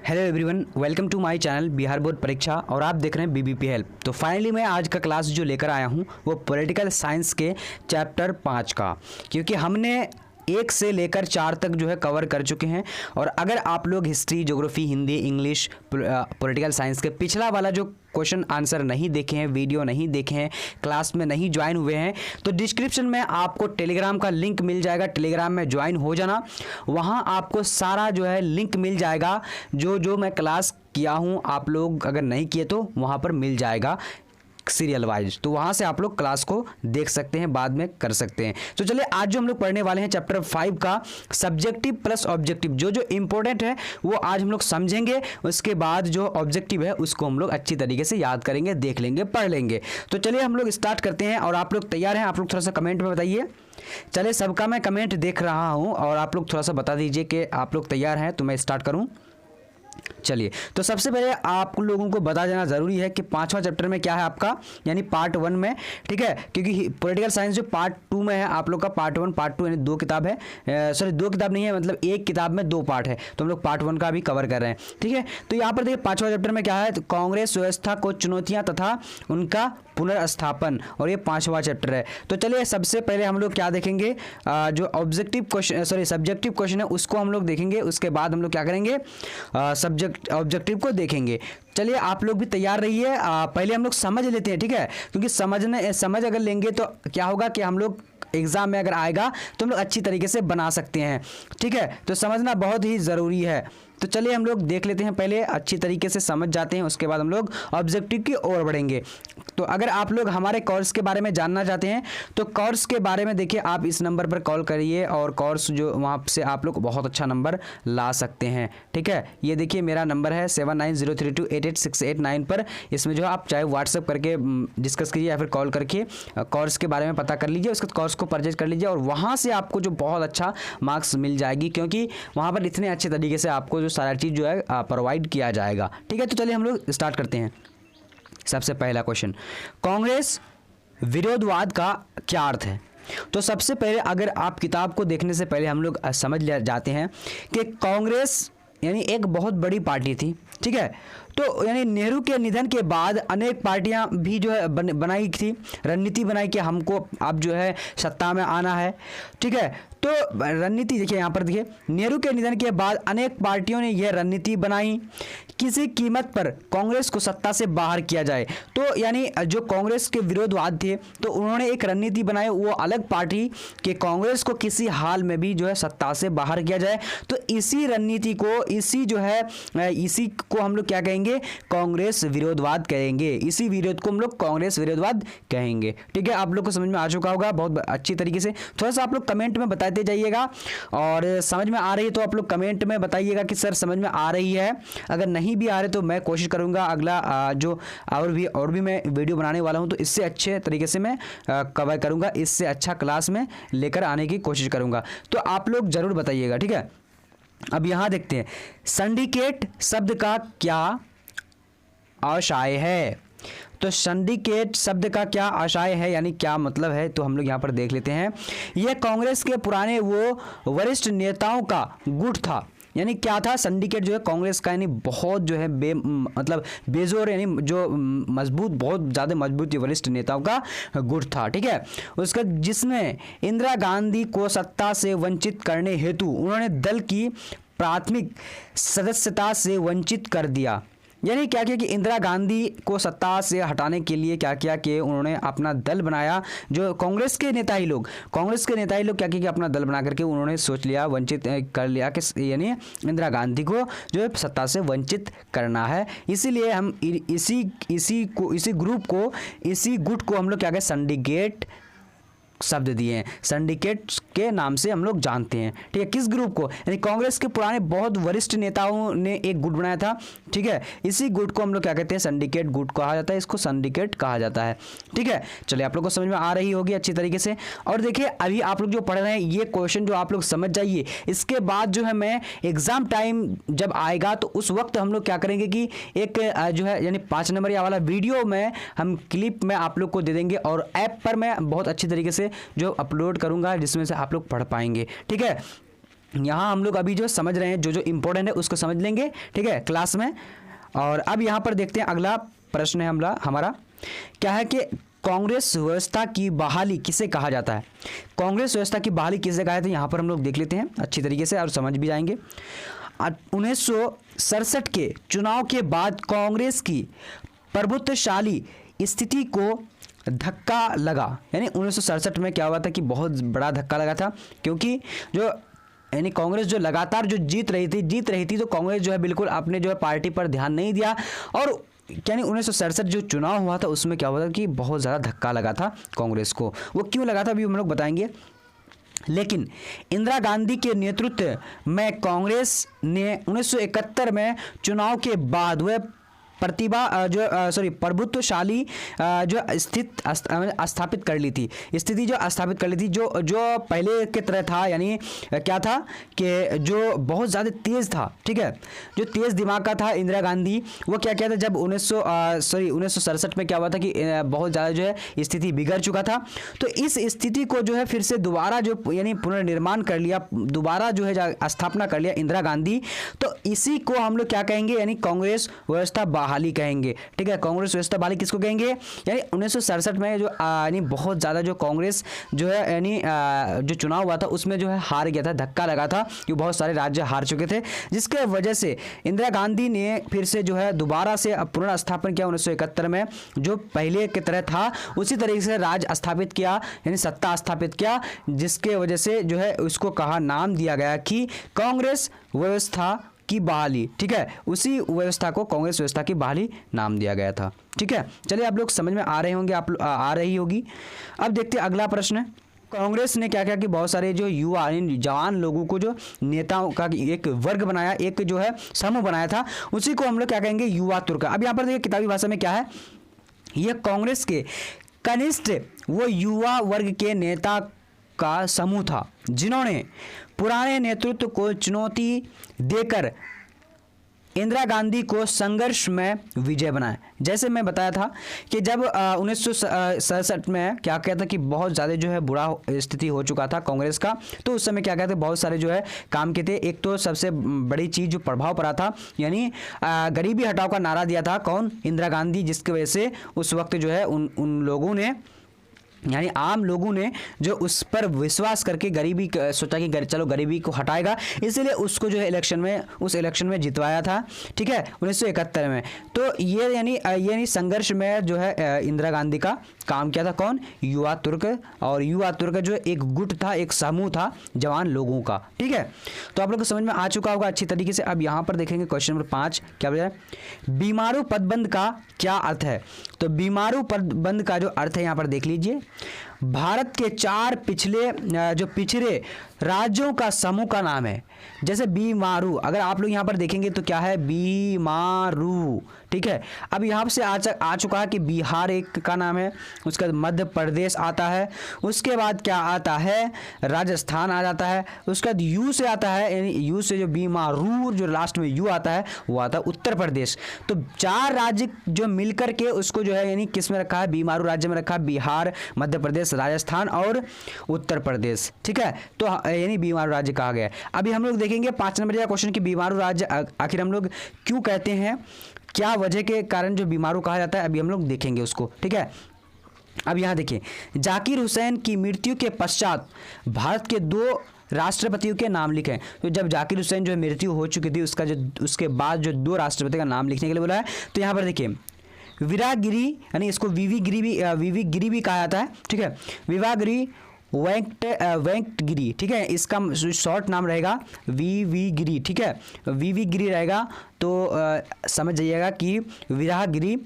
Hello everyone, welcome to my channel Bihar board परीक्षा और आप देख रहे हैं बीबीपी हेल्प। तो फाइनली मैं आज का क्लास जो लेकर आया हूं वो पॉलिटिकल साइंस के चैप्टर 5 का, क्योंकि हमने 1 से लेकर 4 तक जो है कवर कर चुके हैं। और अगर आप लोग history, geography, Hindi, English, political science के पिछला वाला जो क्वेश्चन आंसर नहीं देखे हैं, वीडियो नहीं देखे हैं, क्लास में नहीं ज्वाइन हुए हैं, तो डिस्क्रिप्शन में आपको टेलीग्राम का लिंक मिल जाएगा। टेलीग्राम में ज्वाइन हो जाना, वहाँ आपको सारा जो है लिंक मिल जाएगा। जो मैं क्लास किया हूँ, आप लोग अगर नहीं किए तो वहाँ पर मिल जाएगा सीरियल वाइज, तो वहां से आप लोग क्लास को देख सकते हैं, बाद में कर सकते हैं। तो चलिए आज जो हम लोग पढ़ने वाले हैं चैप्टर 5 का सब्जेक्टिव प्लस ऑब्जेक्टिव, जो इंपॉर्टेंट है वो आज हम लोग समझेंगे। उसके बाद जो ऑब्जेक्टिव है उसको हम लोग अच्छी तरीके से याद करेंगे, देख लेंगे, पढ़ लेंगे। तो चलिए हम लोग स्टार्ट करते हैं। और आप लोग तैयार हैं? आप लोग थोड़ा सा कमेंट में बताइए। चलिए, सबका मैं कमेंट देख रहा हूँ और आप लोग थोड़ा सा बता दीजिए कि आप लोग तैयार हैं, तो मैं स्टार्ट करूँ। चलिए, तो सबसे पहले आप लोगों को बता देना ज़रूरी है कि 5वां चैप्टर में क्या है आपका, यानी पार्ट 1 में, ठीक है। क्योंकि पॉलिटिकल साइंस जो पार्ट 2 में है आप लोग का, पार्ट 1 पार्ट 2 यानी 2 किताब है, सॉरी 2 किताब नहीं है, मतलब एक किताब में 2 पार्ट है, तो हम लोग पार्ट 1 का भी कवर कर रहे हैं, ठीक है। तो यहाँ पर देखिए 5वां चैप्टर में क्या है, तो कांग्रेस व्यवस्था को चुनौतियाँ तथा उनका पुनर्स्थापन, और ये 5वां चैप्टर है। तो चलिए सबसे पहले हम लोग क्या देखेंगे, जो objective question, sorry subjective question है उसको हम लोग देखेंगे। उसके बाद हम लोग क्या करेंगे, ऑब्जेक्टिव को देखेंगे। चलिए आप लोग भी तैयार रहिए। पहले हम लोग समझ लेते हैं, ठीक है, क्योंकि समझ अगर लेंगे तो क्या होगा कि हम लोग एग्जाम में अगर आएगा तो हम लोग अच्छी तरीके से बना सकते हैं, ठीक है। तो समझना बहुत ही ज़रूरी है। तो चलिए हम लोग देख लेते हैं, पहले अच्छी तरीके से समझ जाते हैं, उसके बाद हम लोग ऑब्जेक्टिव की ओर बढ़ेंगे। तो अगर आप लोग हमारे कोर्स के बारे में जानना चाहते हैं तो कोर्स के बारे में देखिए, आप इस नंबर पर कॉल करिए और कोर्स जो वहाँ से आप लोग बहुत अच्छा नंबर ला सकते हैं, ठीक है। ये देखिए मेरा नंबर है 7903288689 पर। इसमें जो आप चाहे व्हाट्सएप करके डिस्कस कीजिए या फिर कॉल करके कोर्स के बारे में पता कर लीजिए, उसके कोर्स को परचेज कर लीजिए और वहाँ से आपको जो बहुत अच्छा मार्क्स मिल जाएगी, क्योंकि वहाँ पर इतने अच्छे तरीके से आपको जो सारा चीज़ जो है प्रोवाइड किया जाएगा, ठीक है। तो चलिए हम लोग स्टार्ट करते हैं। सबसे पहला क्वेश्चन, कांग्रेस विरोधवाद का क्या अर्थ है? तो सबसे पहले अगर आप किताब को देखने से पहले हम लोग समझ जाते हैं कि कांग्रेस यानी एक बहुत बड़ी पार्टी थी, ठीक है। तो यानी नेहरू के निधन के बाद अनेक पार्टियां भी जो है बनाई थी, रणनीति बनाई कि हमको अब जो है सत्ता में आना है, ठीक है। तो रणनीति देखिए, यहाँ पर देखिए, नेहरू के निधन के बाद अनेक पार्टियों ने यह रणनीति बनाई किसी कीमत पर कांग्रेस को सत्ता से बाहर किया जाए। तो यानी जो कांग्रेस के विरोधवाद थे तो उन्होंने एक रणनीति बनाई, वो अलग पार्टी कि कांग्रेस को किसी हाल में भी जो है सत्ता से बाहर किया जाए। तो इसी रणनीति को, इसी को हम लोग क्या कहेंगे, कांग्रेस विरोधवाद कहेंगे। इसी विरोध को हम लोग कांग्रेस विरोधवाद कहेंगे, ठीक है। आप लोग को समझ में आ चुका होगा बहुत अच्छी तरीके से। थोड़ा सा आप लोग कमेंट में बताते जाइएगा, और समझ में आ रही है तो आप लोग कमेंट में बताइएगा कि सर समझ में आ रही है। अगर नहीं भी आ रहे तो मैं कोशिश करूंगा अगला जो और भी मैं वीडियो बनाने वाला हूं तो इससे अच्छे तरीके से मैं कवर करूंगा, इससे अच्छा क्लास में लेकर आने की कोशिश करूंगा। तो आप लोग जरूर बताइएगा, ठीक है। अब यहां देखते हैं, सिंडिकेट शब्द का क्या आशय है? तो सिंडिकेट शब्द का क्या आशय है, यानी क्या मतलब है, तो हम लोग यहाँ पर देख लेते हैं। यह कांग्रेस के पुराने वो वरिष्ठ नेताओं का गुट था। यानी क्या था, सिंडिकेट जो है कांग्रेस का, यानी बहुत जो है मतलब बेजोर, यानी जो मजबूत, बहुत ज़्यादा मजबूत वरिष्ठ नेताओं का गुट था, ठीक है। उसका जिसमें इंदिरा गांधी को सत्ता से वंचित करने हेतु उन्होंने दल की प्राथमिक सदस्यता से वंचित कर दिया। यानी क्या किया कि इंदिरा गांधी को सत्ता से हटाने के लिए क्या किया कि उन्होंने अपना दल बनाया। जो कांग्रेस के नेता ही लोग क्या किया कि अपना दल बना करके उन्होंने सोच लिया, वंचित कर लिया कि यानी इंदिरा गांधी को जो है सत्ता से वंचित करना है। इसीलिए हम इसी गुट को हम लोग क्या कहते हैं, सिंडिकेट शब्द दिए हैं। सिंडिकेट के नाम से हम लोग जानते हैं, ठीक है। किस ग्रुप को, यानी कांग्रेस के पुराने बहुत वरिष्ठ नेताओं ने एक गुट बनाया था, ठीक है। इसी गुट को हम लोग क्या कहते हैं, सिंडिकेट गुट कहा जाता है, इसको सिंडिकेट कहा जाता है, ठीक है। चलिए आप लोग को समझ में आ रही होगी अच्छी तरीके से। और देखिए अभी आप लोग जो पढ़ रहे हैं ये क्वेश्चन जो आप लोग समझ जाइए, इसके बाद जो है मैं एग्जाम टाइम जब आएगा तो उस वक्त हम लोग क्या करेंगे कि एक जो है यानी 5 नंबर वाला वीडियो में हम क्लिप में आप लोग को दे देंगे, और ऐप पर मैं बहुत अच्छी तरीके से जो अपलोड करूंगा जिसमें से आप लोग पढ़ पाएंगे, ठीक है। यहाँ हम लोग अभी जो समझ रहे हैं, जो जो इम्पोर्टेंट है उसको समझ लेंगे, ठीक है, क्लास में। और अब यहाँ पर देखते हैं अगला प्रश्न है हमारा क्या है कि कांग्रेस व्यवस्था की बहाली किसे कहा जाता है। कांग्रेस व्यवस्था की बहाली किसे कहा जाता है, यहाँ पर हम लोग देख लेते हैं अच्छी तरीके से और समझ भी जाएंगे। 1967 के चुनाव के बाद कांग्रेस की प्रभुत्वशाली स्थिति को धक्का लगा। यानी 1967 में क्या हुआ था कि बहुत बड़ा धक्का लगा था, क्योंकि जो यानी कांग्रेस जो लगातार जो जीत रही थी तो कांग्रेस जो है बिल्कुल अपने जो है पार्टी पर ध्यान नहीं दिया। और यानी 1967 जो चुनाव हुआ था उसमें क्या हुआ था कि बहुत ज़्यादा धक्का लगा था कांग्रेस को। वो क्यों लगा था अभी हम लोग बताएंगे। लेकिन इंदिरा गांधी के नेतृत्व में कांग्रेस ने 1971 में चुनाव के बाद वह प्रभुत्वशाली जो स्थापित कर ली थी, स्थिति जो स्थापित कर ली थी, जो पहले के तरह था। यानी क्या था कि जो बहुत ज़्यादा तेज़ था, ठीक है, जो तेज़ दिमाग का था इंदिरा गांधी, वो क्या था जब 1967 में क्या हुआ था कि बहुत ज़्यादा जो है स्थिति बिगड़ चुका था। तो इस स्थिति को जो है फिर से दोबारा जो यानी पुनर्निर्माण कर लिया, दोबारा जो है स्थापना कर लिया इंदिरा गांधी। तो इसी को हम लोग क्या कहेंगे, यानी कांग्रेस व्यवस्था बहाली कहेंगे, ठीक है। कांग्रेस व्यवस्था बहाली किसको कहेंगे, यानी 1967 में जो यानी बहुत ज़्यादा जो कांग्रेस जो है यानी जो चुनाव हुआ था उसमें जो है हार गया था, धक्का लगा था, कि बहुत सारे राज्य हार चुके थे, जिसके वजह से इंदिरा गांधी ने फिर से जो है दोबारा से पुनर्स्थापन किया 1971 में, जो पहले की तरह था उसी तरीके से राज स्थापित किया, यानी सत्ता स्थापित किया, जिसके वजह से जो है उसको कहा नाम दिया गया कि कांग्रेस व्यवस्था की बहाली, ठीक है। उसी व्यवस्था को कांग्रेस व्यवस्था की बहाली नाम दिया गया था, ठीक है। चलिए आप लोग समझ में आ रहे होंगे, आप आ रही होगी। अब देखते हैं अगला प्रश्न। कांग्रेस ने क्या किया कि बहुत सारे जो युवा जवान लोगों को जो नेताओं का एक वर्ग बनाया, एक जो है समूह बनाया था, उसी को हम लोग क्या कहेंगे, युवा तुर्क। अब यहाँ पर देखिए किताबी भाषा में क्या है, यह कांग्रेस के कनिष्ठ वो युवा वर्ग के नेता का समूह था, जिन्होंने पुराने नेतृत्व को चुनौती देकर इंदिरा गांधी को संघर्ष में विजय बनाया। जैसे मैं बताया था कि जब 1967 में क्या कहता था कि बहुत ज़्यादा जो है बुरा स्थिति हो चुका था कांग्रेस का, तो उस समय क्या कहते बहुत सारे जो है काम किए थे। एक तो सबसे बड़ी चीज़ जो प्रभाव पड़ा था, यानी गरीबी हटाओ का नारा दिया था कौन, इंदिरा गांधी, जिसकी वजह से उस वक्त जो है उन लोगों ने, यानी आम लोगों ने जो उस पर विश्वास करके गरीबी सोचा कि चलो गरीबी को हटाएगा, इसीलिए उसको जो है उस इलेक्शन में जितवाया था, ठीक है, 1971 में। तो ये यानी संघर्ष में जो है इंदिरा गांधी का काम किया था कौन, युवा तुर्क। और युवा तुर्क जो एक गुट था, एक समूह था जवान लोगों का, ठीक है। तो आप लोग को समझ में आ चुका होगा अच्छी तरीके से। अब यहाँ पर देखेंगे क्वेश्चन नंबर 5 क्या बोला है, बीमारू पदबंध का क्या अर्थ है। तो बीमारू पदबंध का जो अर्थ है यहाँ पर देख लीजिए, भारत के 4 पिछड़े राज्यों का समूह का नाम है। जैसे बीमारू, अगर आप लोग यहाँ पर देखेंगे तो क्या है, बीमारू, ठीक है। अब यहाँ से आ चुका है कि बिहार एक का नाम है, उसके बाद मध्य प्रदेश आता है, उसके बाद क्या आता है, राजस्थान आ जाता है, उसके बाद यू से आता है, यानी यू से जो बीमारू जो लास्ट में यू आता है वो आता है उत्तर प्रदेश। तो 4 राज्य जो मिलकर के उसको जो है यानी किस में रखा है, बीमारू राज्य में रखा है, बिहार, मध्य प्रदेश, राजस्थान और उत्तर प्रदेश, ठीक है। तो यानी बीमारू राज्य कहा गया है। अभी हम लोग देखेंगे 5 नंबर का क्वेश्चन कि बीमारू राज्य आखिर हम लोग क्यों कहते हैं, क्या वजह के कारण जो बीमारू कहा जाता है, अभी हम लोग देखेंगे उसको, ठीक है। अब यहाँ देखिए, जाकिर हुसैन की मृत्यु के पश्चात भारत के 2 राष्ट्रपतियों के नाम लिखे। तो जब जाकिर हुसैन जो मृत्यु हो चुकी थी उसके बाद जो 2 राष्ट्रपति का नाम लिखने के लिए बोला है, तो यहाँ पर देखिए विरागिरी, यानी इसको वीवी गिरी भी कहा जाता है, ठीक है, विवागिरी वेंकटगिरी, ठीक है, इसका शॉर्ट नाम रहेगा वीवी गिरी, ठीक है, वीवी गिरी रहेगा। तो समझ जाइएगा कि विरागिरी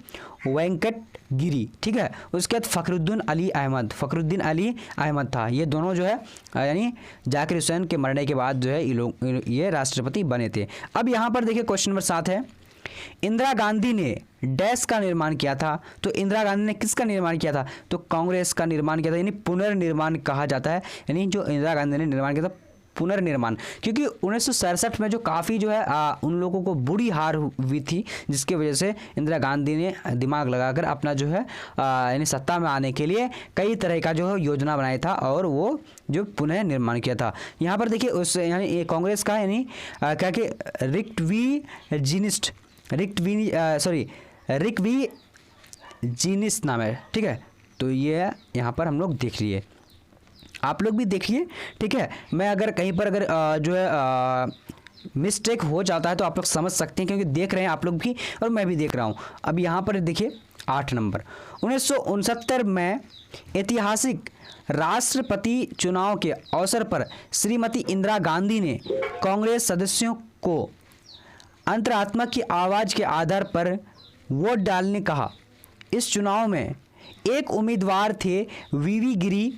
वेंकटगिरी, ठीक है। उसके बाद फखरुद्दीन अली अहमद था। ये दोनों जो है यानी जाकिर हुसैन के मरने के बाद जो है ये राष्ट्रपति बने थे। अब यहाँ पर देखिए क्वेश्चन नंबर 7 है, इंदिरा गांधी ने डैश का निर्माण किया था। तो इंदिरा गांधी ने किसका निर्माण किया था, तो कांग्रेस का निर्माण किया था, यानी पुनर्निर्माण कहा जाता है। यानी जो इंदिरा गांधी ने निर्माण किया था पुनर्निर्माण, क्योंकि 1967 में जो काफ़ी जो है उन लोगों को बुरी हार हुई थी, जिसकी वजह से इंदिरा गांधी ने दिमाग लगाकर अपना जो है यानी सत्ता में आने के लिए कई तरह का जो है योजना बनाया था और वो जो पुनः निर्माण किया था। यहाँ पर देखिए उस यानी कांग्रेस का यानी क्या कि रिकविजीनिस्ट नाम है, ठीक है। तो ये यहाँ पर हम लोग देख लिए, आप लोग भी देखिए, ठीक है। मैं अगर कहीं पर अगर जो है मिस्टेक हो जाता है तो आप लोग समझ सकते हैं, क्योंकि देख रहे हैं आप लोग भी और मैं भी देख रहा हूँ। अब यहाँ पर देखिए 8 नंबर, 1969 में ऐतिहासिक राष्ट्रपति चुनाव के अवसर पर श्रीमती इंदिरा गांधी ने कांग्रेस सदस्यों को अंतरात्मा की आवाज़ के आधार पर वोट डालने कहा। इस चुनाव में एक उम्मीदवार थे वीवी गिरी,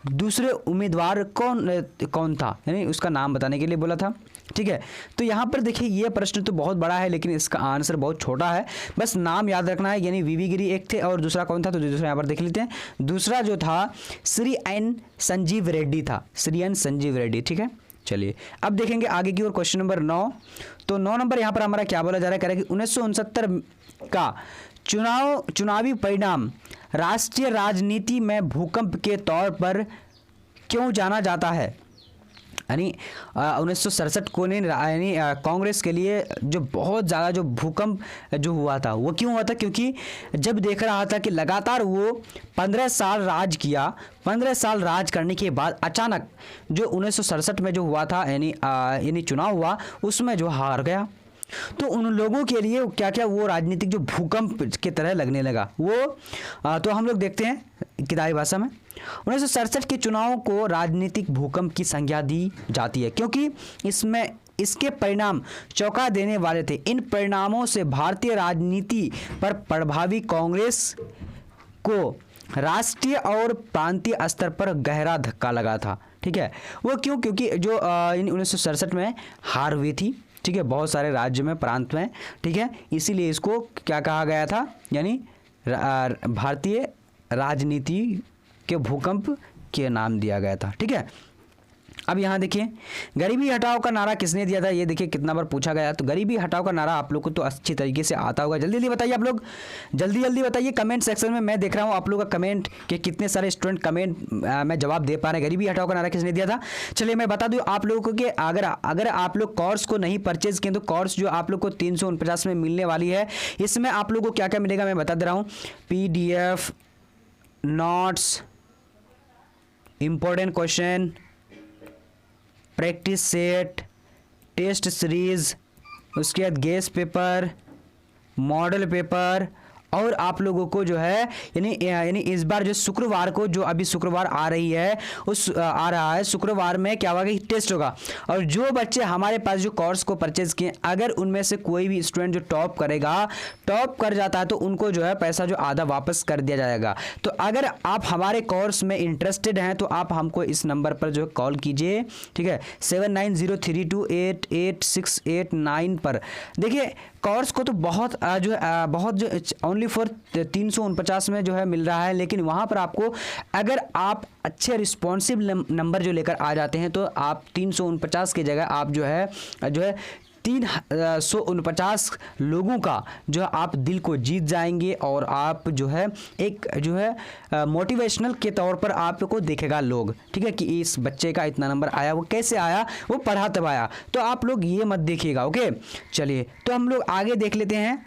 दूसरे उम्मीदवार कौन था, यानी उसका नाम बताने के लिए बोला था, ठीक है। तो यहाँ पर देखिए ये प्रश्न तो बहुत बड़ा है लेकिन इसका आंसर बहुत छोटा है, बस नाम याद रखना है। यानी वीवी गिरी एक थे और दूसरा कौन था, तो दूसरा यहाँ पर देख लेते हैं। दूसरा जो था श्री एन संजीव रेड्डी था, श्री एन संजीव रेड्डी, ठीक है। चलिए अब देखेंगे आगे की ओर, क्वेश्चन नंबर 9। तो 9 नंबर यहाँ पर हमारा क्या बोला जा रहा है, कह रहा है कि 1969 का चुनावी परिणाम राष्ट्रीय राजनीति में भूकंप के तौर पर क्यों जाना जाता है। यानी 1967 को ने यानी कांग्रेस के लिए जो बहुत ज़्यादा जो भूकंप जो हुआ था वो क्यों हुआ था, क्योंकि जब देख रहा था कि लगातार वो 15 साल राज किया, 15 साल राज करने के बाद अचानक जो 1967 में जो हुआ था यानी चुनाव हुआ उसमें जो हार गया, तो उन लोगों के लिए क्या क्या वो राजनीतिक जो भूकंप की तरह लगने लगा वो तो हम लोग देखते हैं किताबी भाषा में 1967 के चुनाव को राजनीतिक भूकंप की संज्ञा दी जाती है, क्योंकि इसके परिणाम चौंका देने वाले थे। इन परिणामों से भारतीय राजनीति पर प्रभावी कांग्रेस को राष्ट्रीय और प्रांतीय स्तर पर गहरा धक्का लगा था, ठीक है। वो क्यों, क्योंकि जो 1967 में हार हुई थी, ठीक है, बहुत सारे राज्य में, प्रांत में, ठीक है, इसीलिए इसको क्या कहा गया था, यानी भारतीय राजनीति के भूकंप के नाम दिया गया था, ठीक है। अब यहाँ देखिए गरीबी हटाओ का नारा किसने दिया था, ये देखिए कितना बार पूछा गया। तो गरीबी हटाओ का नारा आप लोग को तो अच्छी तरीके से आता होगा, जल्दी जल्दी बताइए, आप लोग जल्दी जल्दी बताइए कमेंट सेक्शन में। मैं देख रहा हूँ आप लोग का कमेंट कि कितने सारे स्टूडेंट कमेंट में जवाब दे पा रहे हैं। गरीबी हटाओ का नारा किसने दिया था, चलिए मैं बता दूँ आप लोगों को कि अगर आप लोग कोर्स को नहीं परचेज किए तो कोर्स जो आप लोग को 349 में मिलने वाली है, इसमें आप लोग को क्या क्या मिलेगा मैं बता दे रहा हूँ। PDF, notes, important question, practice set, test series, उसके बाद गेस पेपर, मॉडल पेपर, और आप लोगों को जो है यानी इस बार जो शुक्रवार को, जो अभी शुक्रवार आ रही है आ रहा है, शुक्रवार में क्या होगा कि टेस्ट होगा। और जो बच्चे हमारे पास जो कोर्स को परचेज किए, अगर उनमें से कोई भी स्टूडेंट जो टॉप कर जाता है तो उनको जो है पैसा जो आधा वापस कर दिया जाएगा। तो अगर आप हमारे कोर्स में इंटरेस्टेड हैं तो आप हमको इस नंबर पर जो कॉल कीजिए, ठीक है, 7903288689 पर। देखिए कोर्स को तो बहुत जो ओनली फॉर 349 में जो है मिल रहा है, लेकिन वहाँ पर आपको अगर आप अच्छे रिस्पॉन्सिव नंबर जो लेकर आ जाते हैं तो आप 349 की जगह आप जो है 349 लोगों का जो है आप दिल को जीत जाएंगे, और आप जो है एक जो है मोटिवेशनल के तौर पर आपको देखेगा लोग, ठीक है, कि इस बच्चे का इतना नंबर आया, वो कैसे आया, वो पढ़ा तब आया। तो आप लोग ये मत देखिएगा, ओके। चलिए तो हम लोग आगे देख लेते हैं।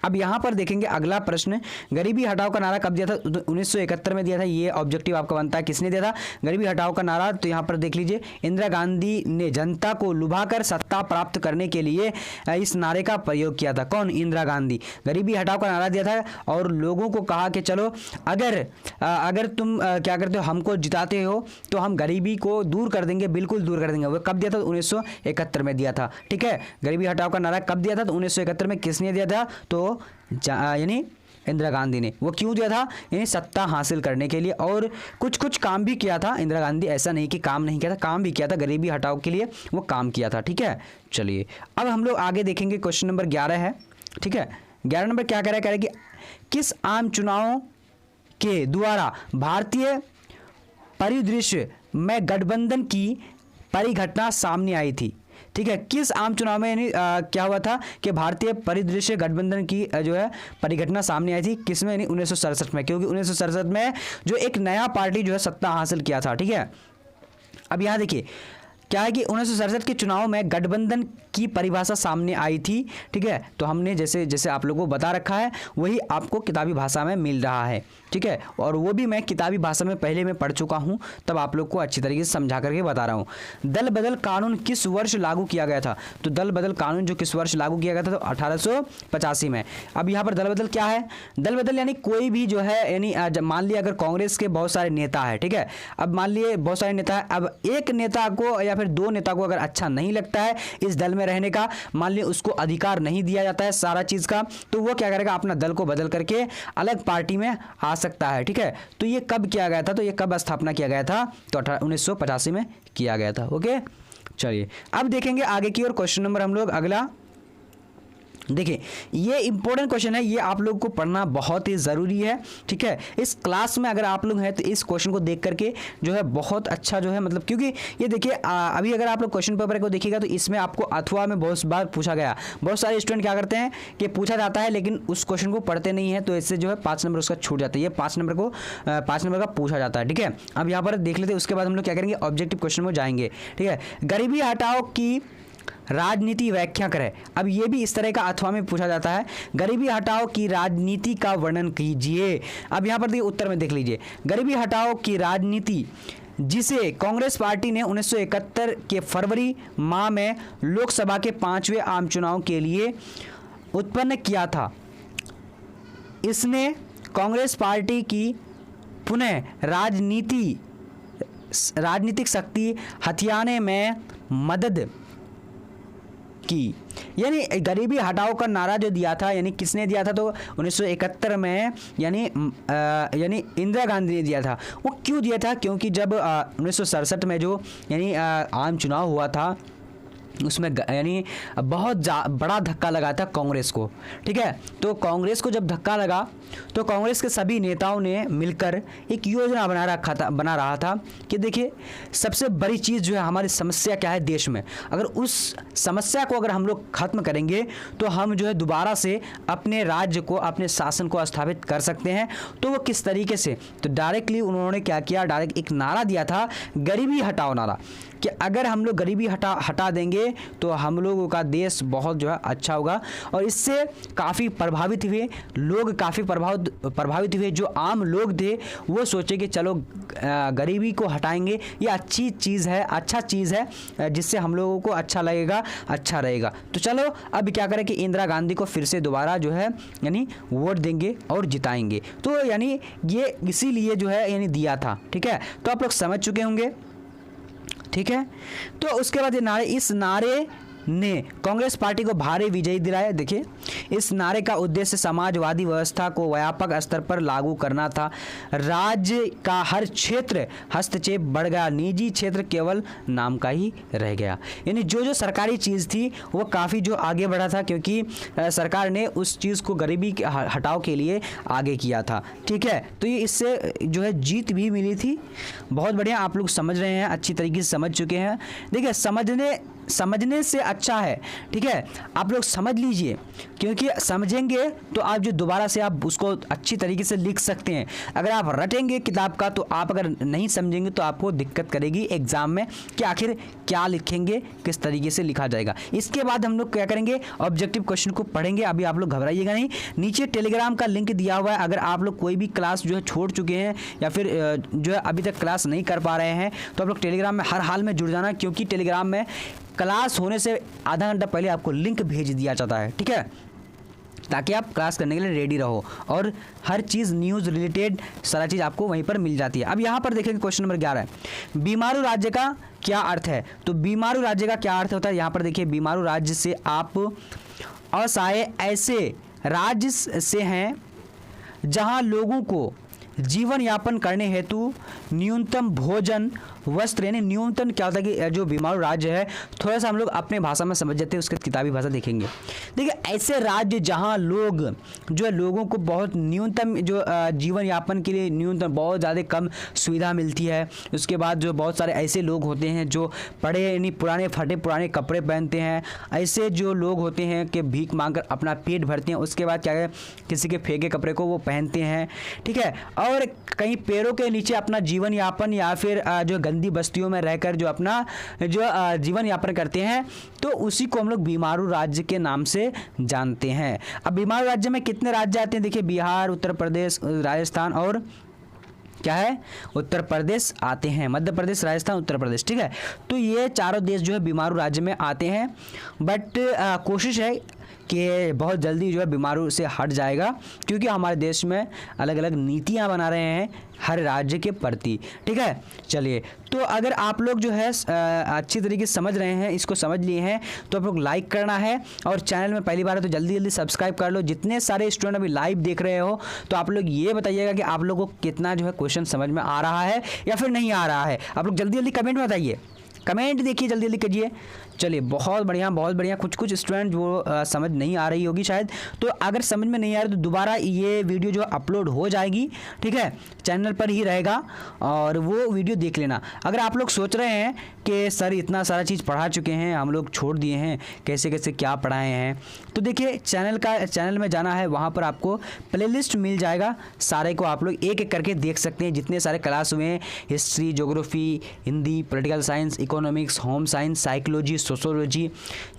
अब यहाँ पर देखेंगे अगला प्रश्न, गरीबी हटाओ का नारा कब दिया था, 1971 में दिया था। ये ऑब्जेक्टिव आपका बनता है, किसने दिया था गरीबी हटाओ का नारा, तो यहाँ पर देख लीजिए इंदिरा गांधी ने जनता को लुभाकर सत्ता प्राप्त करने के लिए इस नारे का प्रयोग किया था। कौन, इंदिरा गांधी। गरीबी हटाओ का नारा दिया था और लोगों को कहा कि चलो अगर तुम क्या करते हो, हमको जिताते हो तो हम गरीबी को दूर कर देंगे, बिल्कुल दूर कर देंगे। वो कब दिया था, 1971 में दिया था, ठीक है। गरीबी हटाओ का नारा कब दिया था, तो 1971 में। किसने दिया था, तो यानी इंदिरा गांधी ने। वो क्यों दिया था, यानी सत्ता हासिल करने के लिए, और कुछ काम भी किया था इंदिरा गांधी, ऐसा नहीं कि काम नहीं किया था, काम भी किया था, गरीबी हटाओ के लिए वो काम किया था, ठीक है। चलिए अब हम लोग आगे देखेंगे, क्वेश्चन नंबर 11 है, ठीक है। 11 नंबर क्या कह रहा है कि किस आम चुनाव के द्वारा भारतीय परिदृश्य में गठबंधन की परिघटना सामने आई थी। ठीक है, किस आम चुनाव में यानी क्या हुआ था कि भारतीय परिदृश्य गठबंधन की जो है परिघटना सामने आई थी, किसमें, यानी 1967 में, क्योंकि 1967 में जो एक नया पार्टी जो है सत्ता हासिल किया था। ठीक है, अब यहाँ देखिए क्या है कि 1967 के चुनाव में गठबंधन की परिभाषा सामने आई थी। ठीक है, तो हमने जैसे जैसे आप लोगों को बता रखा है वही आपको किताबी भाषा में मिल रहा है। ठीक है, और वो भी मैं किताबी भाषा में पहले मैं पढ़ चुका हूँ, तब आप लोग को अच्छी तरीके से समझा करके बता रहा हूँ। दल बदल कानून किस वर्ष लागू किया गया था? तो दल बदल कानून जो किस वर्ष लागू किया गया था? तो 1885 में। अब यहाँ पर दल बदल क्या है? दल बदल यानी कोई भी जो है, यानी मान लिया अगर कांग्रेस के बहुत सारे नेता है, ठीक है, अब मान लिए बहुत सारे नेता है, अब एक नेता को या फिर दो नेता को अगर अच्छा नहीं लगता है इस दल में रहने का, मान लीजिए उसको अधिकार नहीं दिया जाता है सारा चीज का, तो वो क्या करेगा, अपना दल को बदल करके अलग पार्टी में आ सकता है। ठीक है, तो ये कब किया गया था? तो ये कब स्थापना किया गया था? तो 1985 में किया गया था। ओके, चलिए अब देखेंगे आगे की और क्वेश्चन नंबर हम लोग अगला। देखिए ये इंपॉर्टेंट क्वेश्चन है, ये आप लोग को पढ़ना बहुत ही ज़रूरी है। ठीक है, इस क्लास में अगर आप लोग हैं तो इस क्वेश्चन को देख करके जो है बहुत अच्छा जो है, मतलब क्योंकि ये देखिए अभी अगर आप लोग क्वेश्चन पेपर को देखिएगा तो इसमें आपको अथवा में बहुत बार पूछा गया, बहुत सारे स्टूडेंट क्या करते हैं कि पूछा जाता है लेकिन उस क्वेश्चन को पढ़ते नहीं है, तो इससे जो है 5 नंबर उसका छूट जाता है। ये 5 नंबर का पूछा जाता है। ठीक है, अब यहाँ पर देख लेते हैं, उसके बाद हम लोग क्या करेंगे, ऑब्जेक्टिव क्वेश्चन में जाएंगे। ठीक है, गरीबी हटाओ की राजनीति व्याख्या करें। अब ये भी इस तरह का अथवा में पूछा जाता है, गरीबी हटाओ की राजनीति का वर्णन कीजिए। अब यहाँ पर देखिए उत्तर में देख लीजिए, गरीबी हटाओ की राजनीति जिसे कांग्रेस पार्टी ने 1971 के फरवरी माह में लोकसभा के 5वें आम चुनाव के लिए उत्पन्न किया था, इसने कांग्रेस पार्टी की पुनः राजनीतिक शक्ति हथियाने में मदद की। यानी गरीबी हटाओ का नारा जो दिया था, यानी किसने दिया था? तो 1971 में यानी इंदिरा गांधी ने दिया था। वो क्यों दिया था? क्योंकि जब 1967 में जो यानी आम चुनाव हुआ था उसमें यानी बहुत बड़ा धक्का लगा था कांग्रेस को। ठीक है, तो कांग्रेस को जब धक्का लगा तो कांग्रेस के सभी नेताओं ने मिलकर एक योजना बना रहा था कि देखिए सबसे बड़ी चीज़ जो है हमारी समस्या क्या है देश में, अगर उस समस्या को अगर हम लोग खत्म करेंगे तो हम जो है दोबारा से अपने राज्य को, अपने शासन को स्थापित कर सकते हैं। तो वो किस तरीके से? तो डायरेक्टली उन्होंने क्या किया, डायरेक्ट एक नारा दिया था, गरीबी हटाओ नारा, कि अगर हम लोग गरीबी हटा देंगे तो हम लोगों का देश बहुत जो है अच्छा होगा। और इससे काफ़ी प्रभावित हुए लोग, काफ़ी प्रभावित हुए जो आम लोग थे, वो सोचे कि चलो गरीबी को हटाएंगे, ये अच्छी चीज़ है, अच्छा चीज़ है, जिससे हम लोगों को अच्छा लगेगा, अच्छा रहेगा। तो चलो अब क्या करें कि इंदिरा गांधी को फिर से दोबारा जो है यानी वोट देंगे और जिताएंगे। तो यानी ये इसीलिए जो है यानी दिया था। ठीक है, तो आप लोग समझ चुके होंगे। ठीक है, तो उसके बाद इस नारे ने कांग्रेस पार्टी को भारी विजय दिलाया। देखिए इस नारे का उद्देश्य समाजवादी व्यवस्था को व्यापक स्तर पर लागू करना था। राज्य का हर क्षेत्र हस्तक्षेप बढ़ गया, निजी क्षेत्र केवल नाम का ही रह गया। यानी जो सरकारी चीज़ थी वो काफ़ी जो आगे बढ़ा था, क्योंकि सरकार ने उस चीज़ को गरीबी हटाओ के लिए आगे किया था। ठीक है, तो ये इससे जो है जीत भी मिली थी। बहुत बढ़िया, आप लोग समझ रहे हैं, अच्छी तरीके से समझ चुके हैं। देखिए समझने से अच्छा है। ठीक है, आप लोग समझ लीजिए, क्योंकि समझेंगे तो आप जो दोबारा से आप उसको अच्छी तरीके से लिख सकते हैं। अगर आप रटेंगे किताब का तो आप अगर नहीं समझेंगे तो आपको दिक्कत करेगी एग्जाम में कि आखिर क्या लिखेंगे, किस तरीके से लिखा जाएगा। इसके बाद हम लोग क्या करेंगे, ऑब्जेक्टिव क्वेश्चन को पढ़ेंगे। अभी आप लोग घबराइएगा नहीं, नीचे टेलीग्राम का लिंक दिया हुआ है। अगर आप लोग कोई भी क्लास जो है छोड़ चुके हैं या फिर जो है अभी तक क्लास नहीं कर पा रहे हैं तो आप लोग टेलीग्राम में हर हाल में जुड़ जाना, क्योंकि टेलीग्राम में क्लास होने से आधा घंटा पहले आपको लिंक भेज दिया जाता है। ठीक है, ताकि आप क्लास करने के लिए रेडी रहो और हर चीज़ न्यूज़ रिलेटेड सारा चीज़ आपको वहीं पर मिल जाती है। अब यहाँ पर देखेंगे क्वेश्चन नंबर 11, बीमारू राज्य का क्या अर्थ है? तो बीमारू राज्य का क्या अर्थ होता है? यहाँ पर देखिए, बीमारू राज्य से आप असहाय ऐसे राज्य से हैं जहाँ लोगों को जीवन यापन करने हेतु न्यूनतम भोजन वस्त्र यानी न्यूनतम क्या होता है कि जो बीमारू राज्य है, थोड़ा सा हम लोग अपने भाषा में समझ जाते हैं, उसके किताबी भाषा देखेंगे। देखिए ऐसे राज्य जहाँ लोग जो है लोगों को बहुत न्यूनतम जो जीवन यापन के लिए न्यूनतम बहुत ज़्यादा कम सुविधा मिलती है। उसके बाद जो बहुत सारे ऐसे लोग होते हैं जो पड़े यानी पुराने फटे पुराने कपड़े पहनते हैं, ऐसे जो लोग होते हैं कि भीख मांगकर अपना पेट भरते हैं, उसके बाद क्या है किसी के फेंके कपड़े को वो पहनते हैं, ठीक है, और कहीं पेड़ों के नीचे अपना जीवन यापन या फिर जो गंदी बस्तियों में रहकर जो अपना जो जीवन यापन करते हैं, तो उसी को हम लोग बीमारू राज्य के नाम से जानते हैं। अब बीमारू राज्य में कितने राज्य आते हैं? देखिए बिहार, उत्तर प्रदेश, राजस्थान और क्या है उत्तर प्रदेश आते हैं, मध्य प्रदेश, राजस्थान, उत्तर प्रदेश, ठीक है। तो ये चारों देश जो है बीमारू राज्य में आते हैं, बट कोशिश है कि बहुत जल्दी जो है बीमारू से हट जाएगा, क्योंकि हमारे देश में अलग अलग नीतियां बना रहे हैं हर राज्य के प्रति, ठीक है। चलिए, तो अगर आप लोग जो है अच्छी तरीके से समझ रहे हैं, इसको समझ लिए हैं, तो आप लोग लाइक करना है, और चैनल में पहली बार है तो जल्दी जल्दी सब्सक्राइब कर लो। जितने सारे स्टूडेंट अभी लाइव देख रहे हो, तो आप लोग ये बताइएगा कि आप लोगों को कितना जो है क्वेश्चन समझ में आ रहा है या फिर नहीं आ रहा है। आप लोग जल्दी जल्दी कमेंट में बताइए, कमेंट देखिए, जल्दी जल्दी कीजिए। चलिए, बहुत बढ़िया बहुत बढ़िया। कुछ स्टूडेंट जो समझ नहीं आ रही होगी शायद, तो अगर समझ में नहीं आ रही तो दोबारा ये वीडियो जो अपलोड हो जाएगी, ठीक है, चैनल पर ही रहेगा, और वो वीडियो देख लेना। अगर आप लोग सोच रहे हैं कि सर इतना सारा चीज़ पढ़ा चुके हैं, हम लोग छोड़ दिए हैं, कैसे कैसे क्या पढ़ाए हैं, तो देखिए चैनल में जाना है, वहाँ पर आपको प्लेलिस्ट मिल जाएगा, सारे को आप लोग एक एक करके देख सकते हैं। जितने सारे क्लास हुए हैं, history, geography, Hindi, political science, economics, home science, psychology, sociology,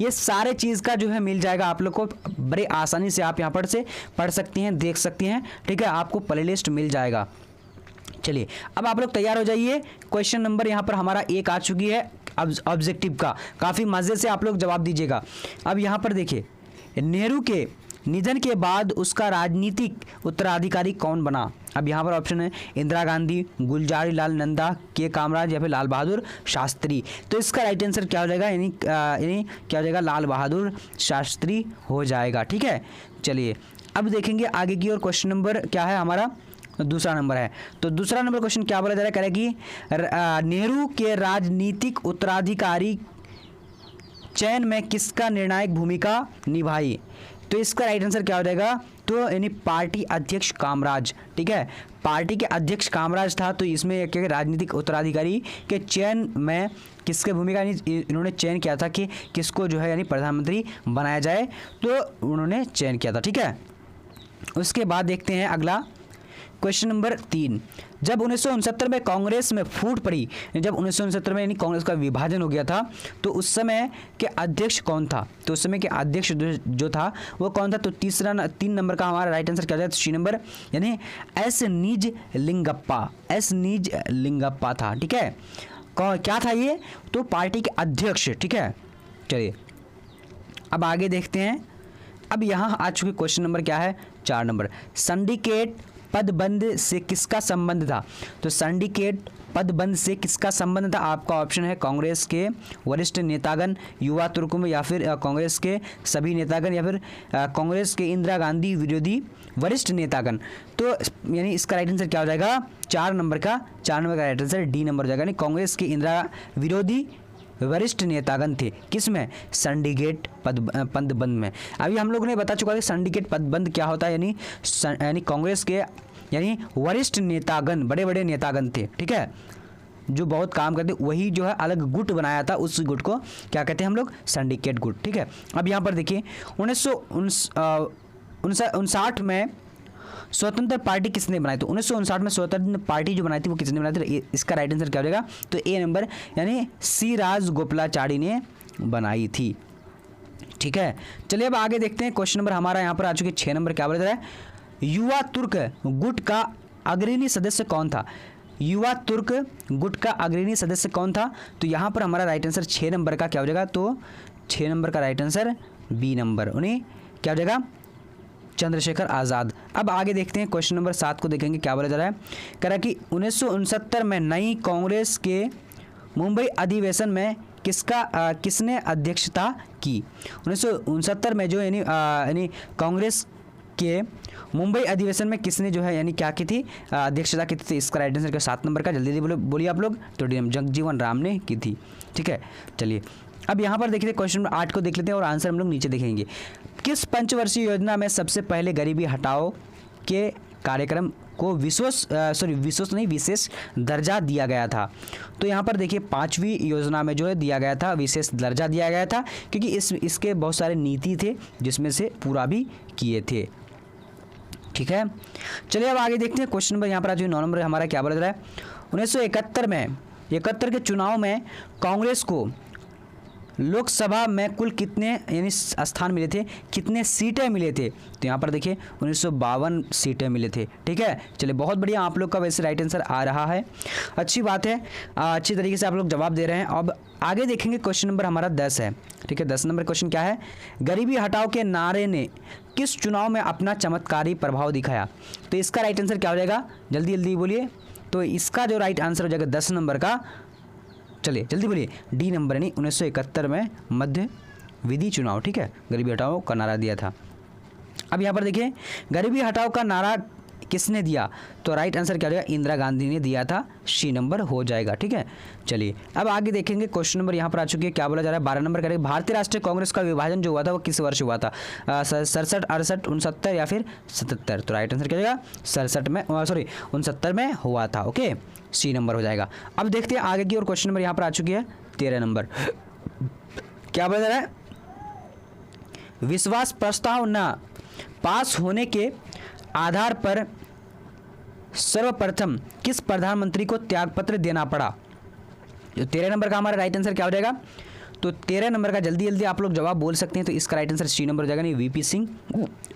ये सारे चीज़ का जो है मिल जाएगा आप लोग को। बड़े आसानी से आप यहाँ पर से पढ़ सकती हैं, देख सकती हैं, ठीक है, आपको प्लेलिस्ट मिल जाएगा। चलिए, अब आप लोग तैयार हो जाइए। क्वेश्चन नंबर यहाँ पर हमारा 1 आ चुकी है ऑब्जेक्टिव का, काफ़ी मज़े से आप लोग जवाब दीजिएगा। अब यहाँ पर देखिए, नेहरू के निधन के बाद उसका राजनीतिक उत्तराधिकारी कौन बना? अब यहाँ पर ऑप्शन है इंदिरा गांधी, गुलजारी लाल नंदा, के कामराज या फिर लाल बहादुर शास्त्री। तो इसका राइट आंसर क्या हो जाएगा, यानी क्या हो जाएगा, लाल बहादुर शास्त्री हो जाएगा, ठीक है। चलिए, अब देखेंगे आगे की ओर। क्वेश्चन नंबर क्या है हमारा? दूसरा नंबर है। तो दूसरा नंबर क्वेश्चन क्या बोला जा रहा है, कि नेहरू के राजनीतिक उत्तराधिकारी चयन में किसका निर्णायक भूमिका निभाई? तो इसका राइट आंसर क्या हो जाएगा, तो यानी पार्टी अध्यक्ष कामराज, ठीक है, पार्टी के अध्यक्ष कामराज था। तो इसमें क्या राजनीतिक उत्तराधिकारी के चयन में किसके भूमिका, इन्होंने चयन किया था कि किसको जो है यानी प्रधानमंत्री बनाया जाए, तो उन्होंने चयन किया था, ठीक है। उसके बाद देखते हैं अगला क्वेश्चन नंबर 3। जब 1969 में कांग्रेस में फूट पड़ी, जब 1969 में यानी कांग्रेस का विभाजन हो गया था, तो उस समय के अध्यक्ष कौन था? तो उस समय के अध्यक्ष जो था वो कौन था? तो 3 नंबर का हमारा राइट आंसर क्या जाए, 3 नंबर यानी एस निज लिंगप्पा था, ठीक है। क्या था ये? तो पार्टी के अध्यक्ष, ठीक है। चलिए, अब आगे देखते हैं। अब यहाँ आ चुके क्वेश्चन नंबर क्या है, 4 नंबर। सिंडिकेट पदबंद से किसका संबंध था? तो सिंडिकेट पदबंद से किसका संबंध था? आपका ऑप्शन है कांग्रेस के वरिष्ठ नेतागण, युवा तुर्क या फिर कांग्रेस के सभी नेतागण, या फिर कांग्रेस के इंदिरा गांधी विरोधी वरिष्ठ नेतागण। तो यानी इसका राइट आंसर क्या हो जाएगा, 4 नंबर का राइट आंसर डी नंबर हो जाएगा, यानी कांग्रेस के इंदिरा विरोधी वरिष्ठ नेतागण थे। किसमें? सिंडिकेट पदबंद में। अभी हम लोगों ने बता चुका है कि सिंडिकेट पदबंद क्या होता है, यानी कांग्रेस के यानी वरिष्ठ नेतागण, बड़े बड़े नेतागण थे, ठीक है, जो बहुत काम करते, वही जो है अलग गुट बनाया था, उस गुट को क्या कहते हैं हम लोग, सिंडिकेट गुट, ठीक है। अब यहाँ पर देखिए 1959 में स्वतंत्र पार्टी किसने बनाई? तो 1959 में स्वतंत्र पार्टी जो बनाई थी वो किसने बनाई थी? इसका राइट आंसर क्या हो जाएगा, तो ए नंबर यानी सी राजगोपालाचारी ने बनाई थी, ठीक है। चलिए, अब आगे देखते हैं। क्वेश्चन नंबर हमारा यहाँ पर आ चुके 6 नंबर, क्या बोला जा रहा है, युवा तुर्क गुट का अग्रणी सदस्य कौन था? युवा तुर्क गुट का अग्रणी सदस्य कौन था? तो यहाँ पर हमारा राइट आंसर 6 नंबर का क्या हो जाएगा, तो 6 नंबर का राइट आंसर बी नंबर, उन्हें क्या हो जाएगा, चंद्रशेखर आज़ाद। अब आगे देखते हैं क्वेश्चन नंबर 7 को, देखेंगे क्या बोला जा रहा है। कह रहा है कि 1969 में नई कांग्रेस के मुंबई अधिवेशन में किसने अध्यक्षता की? 1969 में जो यानी कांग्रेस के मुंबई अधिवेशन में किसने जो है यानी क्या की थी, अध्यक्षता की थी। इसका राइट आंसर क्या 7 नंबर का, जल्दी जल्दी बोलिए आप लोग। तो जगजीवन राम ने की थी। ठीक है, चलिए अब यहाँ पर देखिए क्वेश्चन नंबर 8 को देख लेते हैं और आंसर हम लोग नीचे देखेंगे। किस पंचवर्षीय योजना में सबसे पहले गरीबी हटाओ के कार्यक्रम को विशेष दर्जा दिया गया था? तो यहाँ पर देखिए 5वीं योजना में जो है दिया गया था, विशेष दर्जा दिया गया था, क्योंकि इसके बहुत सारे नीति थे जिसमें से पूरा भी किए थे। ठीक है, चलिए अब आगे देखते हैं क्वेश्चन नंबर यहाँ पर आज 9 नंबर हमारा क्या बोला जा रहा है। 1971 के चुनाव में कांग्रेस को लोकसभा में कुल कितने यानी स्थान मिले थे, कितने सीटें मिले थे? तो यहाँ पर देखिए 1952 सीटें मिले थे। ठीक है, चलिए बहुत बढ़िया, आप लोग का वैसे राइट आंसर आ रहा है, अच्छी बात है, अच्छी तरीके से आप लोग जवाब दे रहे हैं। अब आगे देखेंगे क्वेश्चन नंबर हमारा 10 है। ठीक है, 10 नंबर क्वेश्चन क्या है, गरीबी हटाओ के नारे ने किस चुनाव में अपना चमत्कारी प्रभाव दिखाया? तो इसका राइट आंसर क्या हो जाएगा, जल्दी जल्दी बोलिए। तो इसका जो राइट आंसर हो जाएगा 10 नंबर का, चलिए जल्दी बोलिए, डी नंबर यानी 1971 में मध्य विधि चुनाव। ठीक है, गरीबी हटाओ का नारा दिया था। अब यहाँ पर देखिए गरीबी हटाओ का नारा किसने दिया? तो राइट आंसर क्या हो जाएगा, इंदिरा गांधी ने दिया था, सी नंबर हो जाएगा। ठीक है, चलिए अब आगे देखेंगे क्वेश्चन नंबर यहाँ पर आ चुकी है, क्या बोला जा रहा है 12 नंबर करेंगे। भारतीय राष्ट्रीय कांग्रेस का विभाजन जो हुआ था वो किस वर्ष हुआ था? 67, 68, 69 या फिर 77? तो राइट आंसर क्या हो जाएगा 67 में, 69 में हुआ था। ओके, सी नंबर हो जाएगा। अब देखते हैं आगे की और क्वेश्चन नंबर यहाँ पर आ चुकी है 13 नंबर, क्या बोला जा रहा है, विश्वास प्रस्ताव न पास होने के आधार पर सर्वप्रथम किस प्रधानमंत्री को त्यागपत्र देना पड़ा? जो 13 नंबर का हमारा राइट आंसर क्या हो जाएगा? तो 13 नंबर का जल्दी जल्दी आप लोग जवाब बोल सकते हैं, तो इसका राइट आंसर सी नंबर हो जाएगा, नहीं वीपी सिंह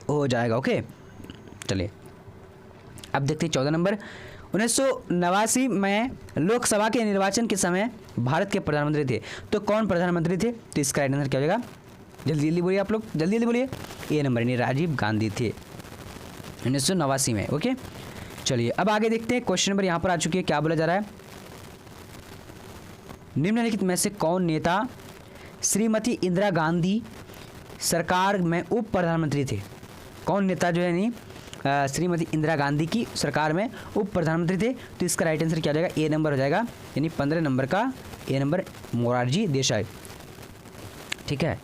हो जाएगा। ओके, चलिए अब देखते हैं 14 नंबर। 1989 में लोकसभा के निर्वाचन के समय भारत के प्रधानमंत्री थे, तो कौन प्रधानमंत्री थे? तो इसका राइट आंसर क्या हो जाएगा, जल्दी जल्दी बोलिए आप लोग, जल्दी जल्दी बोलिए। ए नंबर यानी राजीव गांधी थे 1989 में। ओके, चलिए अब आगे देखते हैं क्वेश्चन नंबर यहाँ पर आ चुकी है, क्या बोला जा रहा है, निम्नलिखित में से कौन नेता श्रीमती इंदिरा गांधी सरकार में उप प्रधानमंत्री थे? कौन नेता जो है नहीं श्रीमती इंदिरा गांधी की सरकार में उप प्रधानमंत्री थे? तो इसका राइट आंसर क्या हो जाएगा, ए नंबर हो जाएगा, यानी 15 नंबर का ए नंबर मोरारजी देसाई। ठीक है,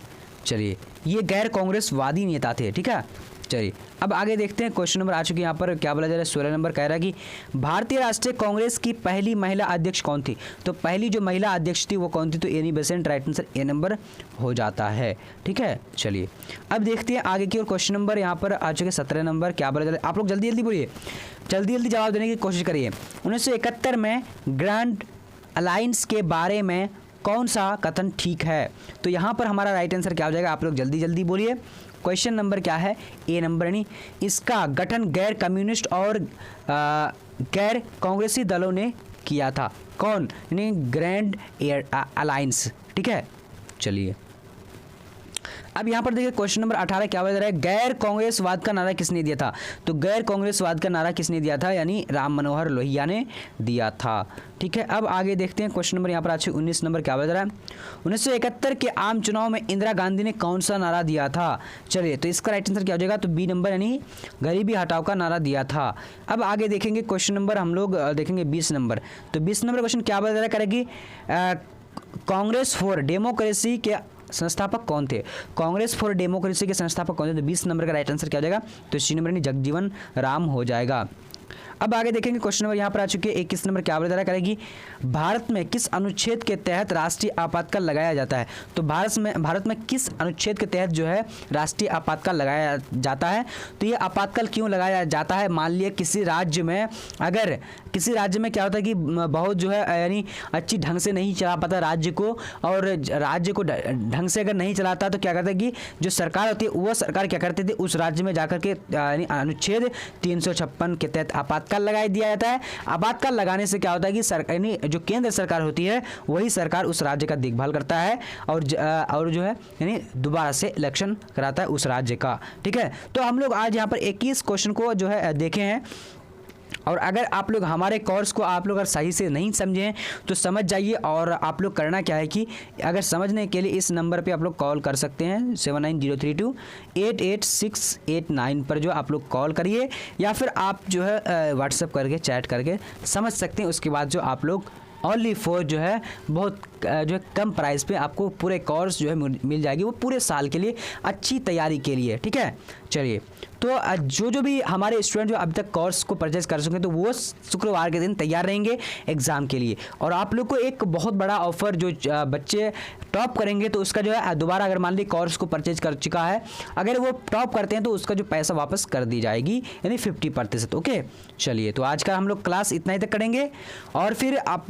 चलिए ये गैर कांग्रेसवादी नेता थे। ठीक है, चलिए अब आगे देखते हैं क्वेश्चन नंबर आ चुकी है यहाँ पर, क्या बोला जा रहा है 16 नंबर कह रहा है कि भारतीय राष्ट्रीय कांग्रेस की पहली महिला अध्यक्ष कौन थी? तो पहली जो महिला अध्यक्ष थी वो कौन थी? तो Annie Besant, right answer A number हो जाता है। ठीक है, चलिए अब देखते हैं आगे की और क्वेश्चन नंबर यहाँ पर आ चुके 17 नंबर, क्या बोला जा रहा है, आप लोग जल्दी जल्दी बोलिए, जल्दी जल्दी जवाब देने की कोशिश करिए। 1971 में ग्रैंड अलायंस के बारे में कौन सा कथन ठीक है? तो यहाँ पर हमारा राइट आंसर क्या हो जाएगा, आप लोग जल्दी जल्दी बोलिए। क्वेश्चन नंबर क्या है, ए नंबर यानी इसका गठन गैर कम्युनिस्ट और गैर कांग्रेसी दलों ने किया था। कौन? यानी ग्रैंड अलायंस। ठीक है, चलिए अब यहाँ पर देखिए क्वेश्चन नंबर 18 क्या बता रहा है, गैर कांग्रेसवाद का नारा किसने दिया था? तो गैर कांग्रेसवाद का नारा किसने दिया था? यानी राम मनोहर लोहिया ने दिया था। ठीक है, अब आगे देखते हैं क्वेश्चन नंबर यहाँ पर आज 19 नंबर क्या बता रहा है, 1971 के आम चुनाव में इंदिरा गांधी ने कौन सा नारा दिया था? चलिए तो इसका राइट आंसर क्या हो जाएगा, तो बी नंबर यानी गरीबी हटाओ का नारा दिया था। अब आगे देखेंगे क्वेश्चन नंबर हम लोग देखेंगे 20 नंबर। तो 20 नंबर क्वेश्चन क्या बता रहा करेगी, कांग्रेस फॉर डेमोक्रेसी के संस्थापक कौन थे? कांग्रेस फॉर डेमोक्रेसी के संस्थापक कौन थे? तो 20 नंबर का राइट आंसर क्या हो जाएगा, तो सी नंबर यानी जगजीवन राम हो जाएगा। अब आगे देखेंगे क्वेश्चन नंबर यहाँ पर आ चुके हैं 21 नंबर क्या बता करेगी, भारत में किस अनुच्छेद के तहत राष्ट्रीय आपातकाल लगाया जाता है? तो भारत में किस अनुच्छेद के तहत जो है राष्ट्रीय आपातकाल लगाया जाता है? तो ये आपातकाल क्यों लगाया जाता है? मान लिया किसी राज्य में, अगर किसी राज्य में क्या होता है कि बहुत जो है यानी अच्छी ढंग से नहीं चला पाता राज्य को, और राज्य को ढंग से अगर नहीं चलाता तो क्या करता है कि जो सरकार होती है वो सरकार क्या करती थी, उस राज्य में जाकर के यानी अनुच्छेद 356 के तहत आपातकाल लगा दिया जाता है। आपातकाल लगाने से क्या होता है कि यानी जो केंद्र सरकार होती है वही सरकार उस राज्य का देखभाल करता है और जो है यानी दोबारा से इलेक्शन कराता है उस राज्य का। ठीक है, तो हम लोग आज यहाँ पर 21 क्वेश्चन को जो है देखे हैं। और अगर आप लोग हमारे कोर्स को आप लोग अगर सही से नहीं समझें तो समझ जाइए। और आप लोग करना क्या है कि अगर समझने के लिए इस नंबर पे आप लोग कॉल कर सकते हैं 7903288689 पर जो आप लोग कॉल करिए, या फिर आप जो है व्हाट्सएप करके चैट करके समझ सकते हैं। उसके बाद जो आप लोग ओनली फॉर जो है बहुत जो है कम प्राइस पे आपको पूरे कोर्स जो है मिल जाएगी, वो पूरे साल के लिए अच्छी तैयारी के लिए, ठीक है। चलिए, तो जो भी हमारे स्टूडेंट जो अभी तक कोर्स को परचेज कर सकें तो वो शुक्रवार के दिन तैयार रहेंगे एग्ज़ाम के लिए। और आप लोग को एक बहुत बड़ा ऑफर, जो बच्चे टॉप करेंगे तो उसका जो है दोबारा अगर मान ली कोर्स को परचेज कर चुका है, अगर वो टॉप करते हैं तो उसका जो पैसा वापस कर दी जाएगी, यानी 50%। ओके, चलिए, तो आज का हम लोग क्लास इतना ही तक करेंगे और फिर आप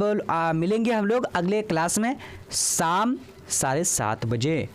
मिलेंगे हम लोग अगले क्लास में शाम 7:30 बजे।